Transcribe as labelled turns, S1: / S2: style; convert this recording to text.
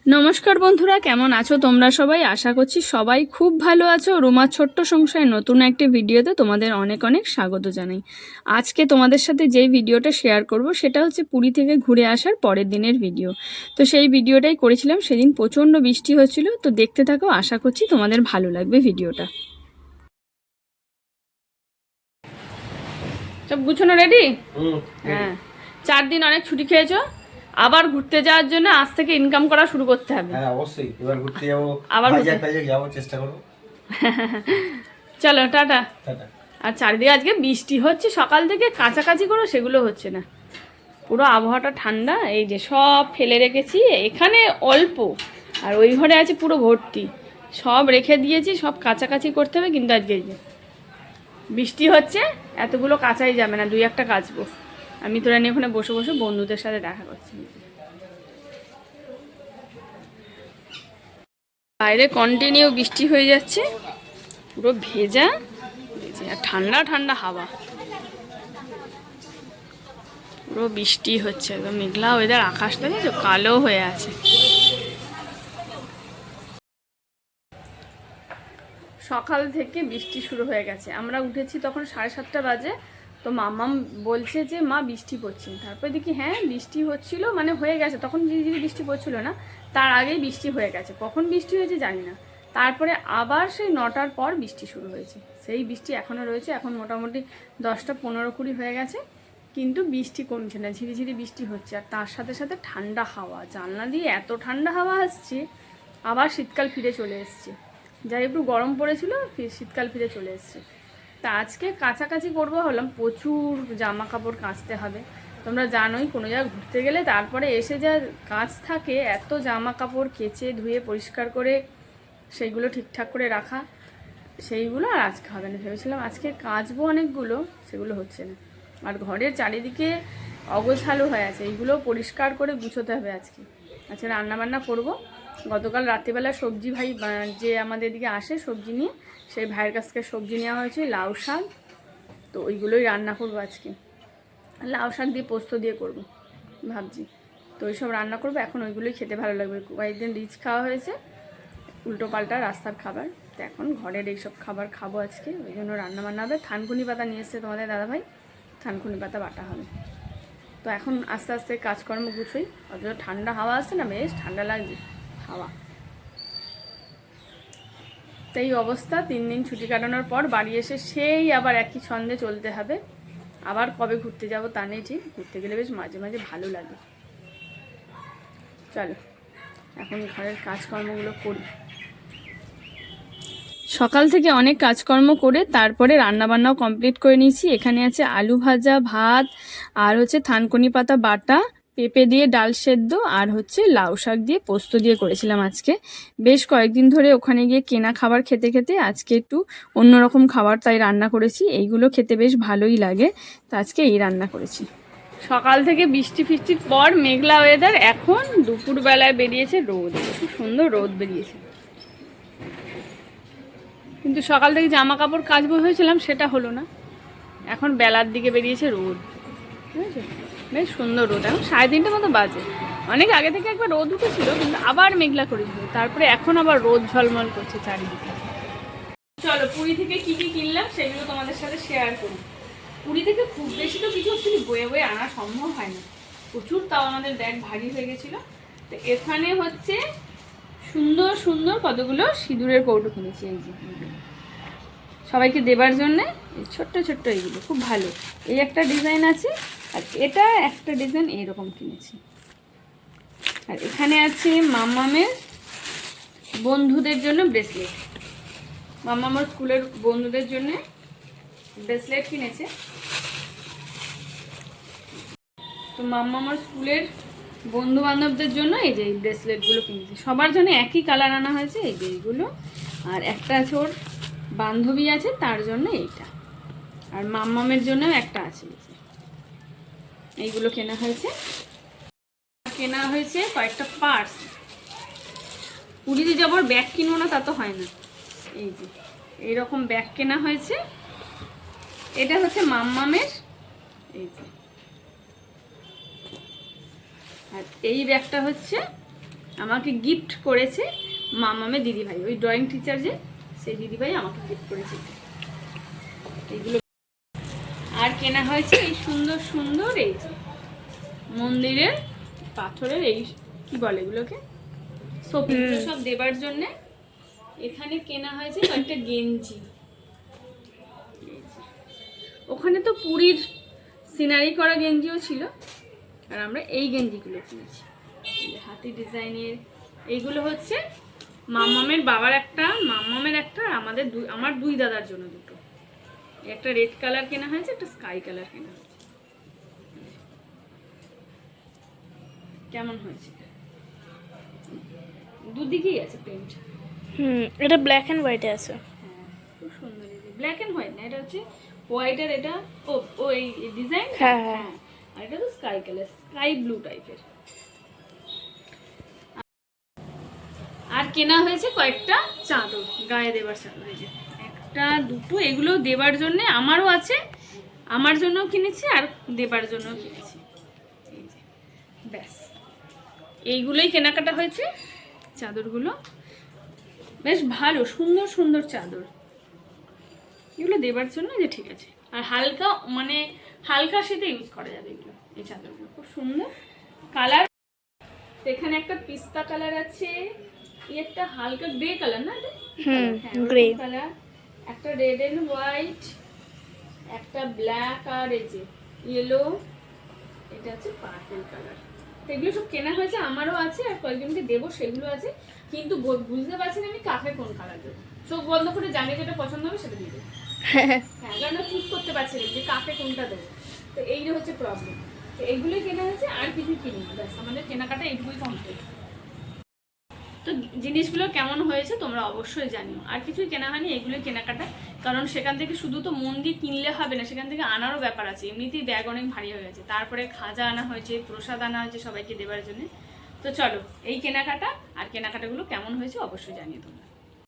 S1: নমস্কার বন্ধুরা, কেমন আছো তোমরা সবাই? আশা করছি সবাই খুব ভালো আছো। রুমার ছোট্ট সংসারে নতুন একটি ভিডিওতে তোমাদের অনেক অনেক স্বাগত জানাই। আজকে তোমাদের সাথে যেই ভিডিওটা শেয়ার করব সেটা হচ্ছে পুরী থেকে ঘুরে আসার পরের দিনের ভিডিও। তো সেই ভিডিওটাই করেছিলাম, সেদিন প্রচণ্ড বৃষ্টি হচ্ছিল। তো দেখতে থাকো, আশা করছি তোমাদের ভালো লাগবে ভিডিওটা। সব গুছানো রেডি? হ্যাঁ, 4 দিন অনেক ছুটি খেয়েছো, আবার ঘুরতে যাওয়ার জন্য আজ থেকে ইনকাম করা শুরু করতে হবে।
S2: হ্যাঁ অবশ্যই, এবার ঘুরতে যাবো,
S1: আবার
S2: ভাইজাগ যাবো, চেষ্টা করবো।
S1: চলো টাটা।
S2: টাটা।
S1: আর চারিদিকে আজকে বৃষ্টি হচ্ছে, সকাল থেকে কাছাকাছি করো সেগুলো হচ্ছে না, পুরো আবহাওয়াটা ঠান্ডা। এই যে সব ফেলে রেখেছি, এখানে অল্প আর ওই ঘরে আছে পুরো ভর্তি, সব রেখে দিয়েছি, সব কাছাকাছি করতে হবে। কিন্তু আজকে এই যে বৃষ্টি হচ্ছে, এতগুলো কাচাই যাবে না, 2-1টা কাচবো। আমি তোরা নিয়ে ওখানে বসে বসে বন্ধুদের সাথে দেখা করছি। বাইরে কন্টিনিউ বৃষ্টি হয়ে যাচ্ছে, পুরো ভেজা আর ঠান্ডা ঠান্ডা হাওয়া, পুরো বৃষ্টি হচ্ছে, একদম মেঘলা ওয়েদার। আকাশটা দেখছো কালো হয়ে আছে। সকাল থেকে বৃষ্টি শুরু হয়ে গেছে, আমরা উঠেছি তখন 7:30 বাজে। তো মাম্মাম বলছে যে মা বৃষ্টি পড়ছে, তারপরে দেখি হ্যাঁ বৃষ্টি হচ্ছিল, মানে হয়ে গেছে, তখন ঝিরিঝিরি বৃষ্টি পড়ছিল না, তার আগেই বৃষ্টি হয়ে গেছে। কখন বৃষ্টি হয়েছে জানি না। তারপরে আবার সেই 9টার পর বৃষ্টি শুরু হয়েছে, সেই বৃষ্টি এখনও রয়েছে। এখন মোটামুটি 10টা 15-20 হয়ে গেছে, কিন্তু বৃষ্টি কমছে না, ঝিরিঝিরি বৃষ্টি হচ্ছে। আর তার সাথে সাথে ঠান্ডা হাওয়া, জানলা দিয়ে এত ঠান্ডা হাওয়া আসছে, আবার শীতকাল ফিরে চলে এসছে। যাই একটু গরম পড়েছিল, শীতকাল ফিরে চলে এসছে। তা আজকে কাছাকাছি করবো হলাম, প্রচুর জামা কাপড় কাচতে হবে। তোমরা জানোই কোনো জায়গায় ঘুরতে গেলে তারপরে এসে যা কাজ থাকে, এত জামা কাপড় কেচে ধুয়ে পরিষ্কার করে সেইগুলো ঠিকঠাক করে রাখা, সেইগুলো আর আজকে হবে না। ভেবেছিলাম আজকে কাচবো অনেকগুলো, সেগুলো হচ্ছে না। আর ঘরের চারিদিকে অগোছালো হয়ে আছে, এইগুলো পরিষ্কার করে গুছোতে হবে আজকে। আচ্ছা, রান্নাবান্না করব। গতকাল রাত্রিবেলা সবজি ভাই যে আমাদের এদিকে আসে সবজি নিয়ে, সেই ভাইয়ের কাছ থেকে সবজি নেওয়া হয়েছে, লাউ শাক। তো ওইগুলোই রান্না করবো আজকে, লাউ শাক দিয়ে পোস্ত দিয়ে করব ভাবছি। তো ওইসব রান্না করবো এখন, ওইগুলোই খেতে ভালো লাগবে। কয়েকদিন রিচ খাওয়া হয়েছে, উল্টো পাল্টা রাস্তার খাবার, তো এখন ঘরের এইসব খাবার খাবো আজকে, ওই জন্য রান্নাবান্না হবে। থানকুনি পাতা নিয়ে এসছে তোমাদের দাদাভাই, থানকুনি পাতা বাটা হবে। তো এখন আস্তে আস্তে কাজকর্ম গুছোই, অথচ ঠান্ডা হাওয়া আসছে না, বেশ ঠান্ডা লাগছে হাওয়া। তো এই অবস্থা, 3 দিন ছুটি কাটানোর পর বাড়ি এসে সেই আবার একই ছন্দে চলতে হবে। আবার কবে ঘুরতে যাব তা নেই ঠিক, ঘুরতে গেলে বেশ মাঝে মাঝে ভালো লাগে। চলো এখন ঘরের কাজকর্মগুলো করি। সকাল থেকে অনেক কাজকর্ম করে তারপরে রান্নাবান্নাও কমপ্লিট করে নিয়েছি। এখানে আছে আলু ভাজা, ভাত, আর হচ্ছে থানকুনি পাতা বাটা, পেঁপে দিয়ে ডাল সেদ্ধ, আর হচ্ছে লাউ শাক দিয়ে পোস্ত দিয়ে করেছিলাম আজকে। বেশ কয়েকদিন ধরে ওখানে গিয়ে কেনা খাবার খেতে খেতে আজকে একটু অন্যরকম খাবার তাই রান্না করেছি। এইগুলো খেতে বেশ ভালোই লাগে, তো আজকে এই রান্না করেছি। সকাল থেকে বৃষ্টি ফিষ্টির পর মেঘলা ওয়েদার, এখন দুপুরবেলায় বেরিয়েছে রোদ, খুব সুন্দর রোদ বেরিয়েছে। কিন্তু সকাল থেকে জামা কাপড় কাচবো হয়েছিলাম, সেটা হলো না। এখন বেলার দিকে বেরিয়েছে রোদ, বুঝেছো, বেশ সুন্দর রোদ। এখন 3:30 মতো বাজে, অনেক আগে থেকে একবার রোদ উঠেছিল, কিন্তু আবার মেঘলা করেছিল, তারপরে এখন আবার রোদ ঝলমল করছে চারিদিকে। চলো পুরী থেকে কি কি কিনলাম সেগুলো তোমাদের সাথে শেয়ার করি। পুরী থেকে খুব বেশি তো কিছু অ্যাকচুয়ালি বয়ে বয়ে আনা সম্ভব হয় না, প্রচুর, তাও আমাদের ব্যাগ ভারী হয়ে গেছিলো। তো এখানে হচ্ছে সুন্দর সুন্দর কতগুলো সিঁদুরের কৌটো কিনেছি, এই যে সবাইকে দেবার জন্যে। ছোট্ট ছোট্ট এইগুলো খুব ভালো, এই একটা ডিজাইন আছে, আর এটা একটা ডিজাইন এইরকম কিনেছি। আর এখানে আছে মাম্মামের বন্ধুদের জন্য ব্রেসলেট, মাম্মামের স্কুলের বন্ধুদের জন্য ব্রেসলেট কিনেছে। তো মাম্মামের স্কুলের বন্ধু বান্ধবদের জন্য এই যে এই ব্রেসলেটগুলো কিনেছি, সবার জন্য একই কালার আনা হয়েছে, এই যে এইগুলো। আর একটা আছে ওর বান্ধবী আছে, তার জন্য এইটা। আর মাম্মামের জন্য একটা আছে, এইগুলো কেনা হয়েছে। কেনা হয়েছে কয়েকটা পার্স, পুরীতে যাবার ব্যাগ কিনবো না তা তো হয় না। এই যে এইরকম ব্যাগ কেনা হয়েছে, এটা হচ্ছে মাম্মামের, এই যে। আর এই ব্যাগটা হচ্ছে আমাকে গিফট করেছে মামামের দিদিভাই, ওই ড্রয়িং টিচার যে, সেই দিদিভাই আমাকে গিফট করেছে এইগুলো। আর কেনা হয়েছে এই সুন্দর সুন্দর এই যে মন্দিরের পাথরের এই কি বলে এগুলোকে, সবগুলো সব দেবার জন্যে। এখানে কেনা হয়েছে কয়েকটা গেঞ্জি। ওখানে তো পুরীর সিনারি করা গেঞ্জিও ছিল, আর আমরা এই গেঞ্জিগুলো কিনেছি হাতি ডিজাইনের। এইগুলো হচ্ছে মাম্মামের বাবার একটা, মাম্মামের একটা, আর আমার দুই দাদার জন্য দুটো। একটা রেড কালার কেনা হয়েছে, একটা স্কাই কালার কেনা হয়েছে। কেমন হয়েছে? দুদিকেই আছে প্রিন্ট।
S3: এটা ব্ল্যাক এন্ড হোয়াইটে আছে।
S1: হ্যাঁ, খুব সুন্দর। ব্ল্যাক এন্ড হোয়াইট না, এটা হচ্ছে হোয়াইট, আর এটা ও এই ডিজাইন।
S3: হ্যাঁ।
S1: আর এটা তো স্কাই কালার, স্কাই ব্লু টাইপের। আর কেনা হয়েছে কয়েকটা চাদর, গায়ে দেবার চাদর। এই যে একটা দুটো, এগুলো দেবার জন্য আমারও আছে, আমার জন্যও কিনেছি আর দেবার জন্যও কিনেছি। এই যে ব্যাস, এইগুলোই কেনাকাটা হয়েছে। চাদরগুলো বেশ ভালো, সুন্দর সুন্দর চাদর, এগুলো দেবার জন্য যে ঠিক আছে। আর হালকা, মানে হালকা শীতে ইউজ করা যাবে এগুলো, এই চাদরগুলো খুব সুন্দর কালার। এখানে একটা পিস্তা কালার আছে, এই একটা হালকা গ্রে কালার, না এটা?
S3: গ্রে
S1: কালার, একটা রেড এন্ড হোয়াইট, একটা ব্ল্যাক, আর এই যে ইয়েলো, এটা হচ্ছে পার্পল কালার। তো এগুলো সব কেনা হয়েছে, আমারও আছে, আর কয়েকজনকে দেবো, সেগুলো আছে। কিন্তু বুঝতে পারছি না আমি কাকে কোন কালার দেবো। চোখ বন্ধ করে জানি যেটা পছন্দ হবে সেটা দিয়ে দেবো। হ্যাঁ, কারণ চুজ করতে পারছি না যে কাকে কোনটা দেবো। তো এই হচ্ছে প্রবলেম। তো এইগুলোই কেনা হয়েছে, আর কিছু কিনি না, ব্যাস আমাদের কেনাকাটা এইটুকুই কমপ্লিট। তো জিনিসগুলো কেমন হয়েছে তোমরা অবশ্যই জানিও। আর কিছুই কেনা হয়নি, এগুলোই কেনাকাটা। কারণ সেখান থেকে শুধু তো মন দিয়ে কিনলে হবে না, সেখান থেকে আনারও ব্যাপার আছে। এমনিতেই ব্যাগ অনেক ভারী হয়ে গেছে, তারপরে খাজা আনা হয়েছে, প্রসাদ আনা হয়েছে সবাইকে দেবার জন্য। তো চলো, এই কেনাকাটা আর কেনাকাটাগুলো কেমন হয়েছে অবশ্যই জানিও তোমরা।